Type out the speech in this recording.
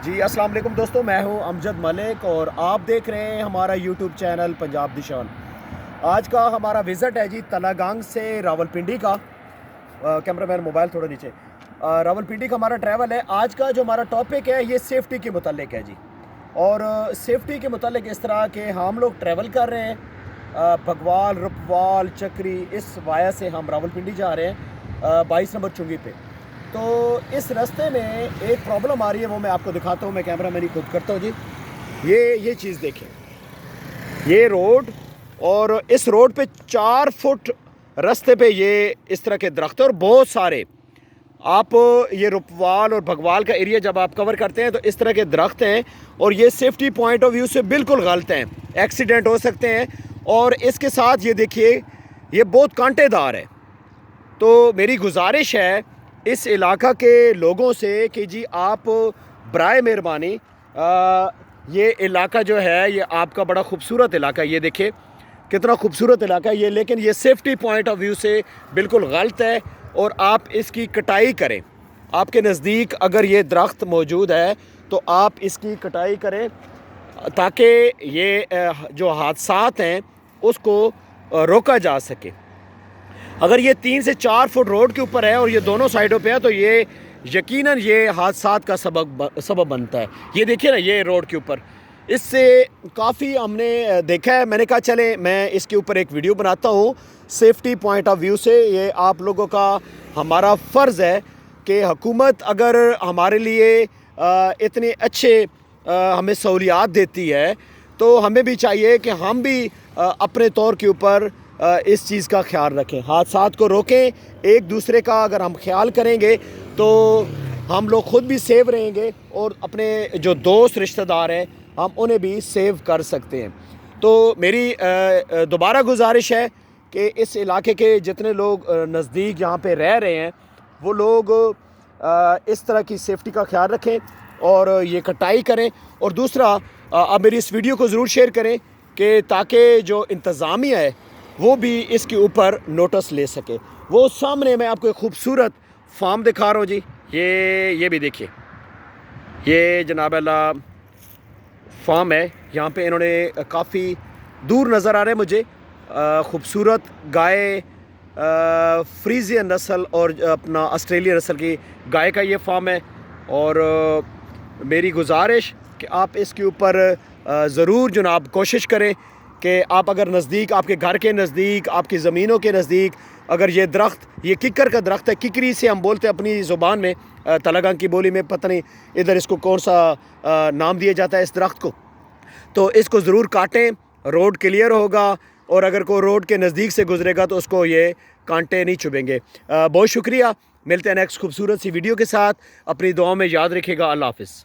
جی السلام علیکم دوستوں، میں ہوں امجد ملک اور آپ دیکھ رہے ہیں ہمارا یوٹیوب چینل پنجاب دی شان۔ آج کا ہمارا وزٹ ہے جی تلاگانگ سے راولپنڈی کا۔ کیمرہ مین موبائل تھوڑا نیچے۔ راولپنڈی کا ہمارا ٹریول ہے۔ آج کا جو ہمارا ٹاپک ہے یہ سیفٹی کے متعلق ہے جی، اور سیفٹی کے متعلق اس طرح کہ ہم لوگ ٹریول کر رہے ہیں بھگوال، رپوال، چکری، اس وایا سے ہم راولپنڈی جا رہے ہیں 22 نمبر چنگی پہ۔ تو اس راستے میں ایک پرابلم آ رہی ہے، وہ میں آپ کو دکھاتا ہوں۔ میں کیمرہ مینی خود کرتا ہوں جی۔ یہ چیز دیکھیں، یہ روڈ، اور اس روڈ پہ 4 فٹ راستے پہ یہ اس طرح کے درخت ہیں اور بہت سارے۔ آپ یہ رپوال اور بھگوال کا ایریا جب آپ کور کرتے ہیں تو اس طرح کے درخت ہیں، اور یہ سیفٹی پوائنٹ آف ویو سے بالکل غلط ہیں، ایکسیڈنٹ ہو سکتے ہیں۔ اور اس کے ساتھ یہ دیکھیے، یہ بہت کانٹے دار ہے۔ تو میری گزارش ہے اس علاقہ کے لوگوں سے کہ جی آپ برائے مہربانی یہ علاقہ جو ہے یہ آپ کا بڑا خوبصورت علاقہ ہے، یہ دیکھیں کتنا خوبصورت علاقہ ہے یہ، لیکن یہ سیفٹی پوائنٹ آف ویو سے بالکل غلط ہے، اور آپ اس کی کٹائی کریں۔ آپ کے نزدیک اگر یہ درخت موجود ہے تو آپ اس کی کٹائی کریں تاکہ یہ جو حادثات ہیں اس کو روکا جا سکے۔ اگر یہ 3 سے 4 فٹ روڈ کے اوپر ہے اور یہ دونوں سائڈوں پہ ہے تو یہ یقیناً یہ حادثات کا سبب بنتا ہے۔ یہ دیکھیے نا، یہ روڈ کے اوپر اس سے کافی ہم نے دیکھا ہے۔ میں نے کہا چلیں میں اس کے اوپر ایک ویڈیو بناتا ہوں سیفٹی پوائنٹ آف ویو سے۔ یہ آپ لوگوں کا ہمارا فرض ہے کہ حکومت اگر ہمارے لیے اتنے اچھے ہمیں سہولیات دیتی ہے تو ہمیں بھی چاہیے کہ ہم بھی اپنے طور کے اوپر اس چیز کا خیال رکھیں، حادثات کو روکیں۔ ایک دوسرے کا اگر ہم خیال کریں گے تو ہم لوگ خود بھی سیو رہیں گے، اور اپنے جو دوست رشتہ دار ہیں ہم انہیں بھی سیو کر سکتے ہیں۔ تو میری دوبارہ گزارش ہے کہ اس علاقے کے جتنے لوگ نزدیک یہاں پہ رہ رہے ہیں وہ لوگ اس طرح کی سیفٹی کا خیال رکھیں اور یہ کٹائی کریں۔ اور دوسرا، اب میری اس ویڈیو کو ضرور شیئر کریں کہ تاکہ جو انتظامیہ ہے وہ بھی اس کے اوپر نوٹس لے سکے۔ وہ سامنے میں آپ کو ایک خوبصورت فارم دکھا رہا ہوں جی، یہ بھی دیکھیے، یہ جناب اللہ فارم ہے۔ یہاں پہ انہوں نے کافی دور نظر آ رہے ہیں مجھے خوبصورت گائے، فریزین نسل اور اپنا آسٹریلین نسل کی گائے کا یہ فارم ہے۔ اور میری گزارش کہ آپ اس کے اوپر ضرور جناب کوشش کریں کہ آپ اگر نزدیک، آپ کے گھر کے نزدیک، آپ کی زمینوں کے نزدیک اگر یہ درخت، یہ ککر کا درخت ہے، ککری سے ہم بولتے ہیں اپنی زبان میں، تلاگانگ کی بولی میں پتہ نہیں ادھر اس کو کون سا نام دیا جاتا ہے اس درخت کو، تو اس کو ضرور کاٹیں۔ روڈ کلیئر ہوگا، اور اگر کوئی روڈ کے نزدیک سے گزرے گا تو اس کو یہ کانٹے نہیں چبھیں گے۔ بہت شکریہ، ملتے ہیں نیکسٹ خوبصورت سی ویڈیو کے ساتھ۔ اپنی دعاؤں میں یاد رکھے گا۔ اللہ حافظ۔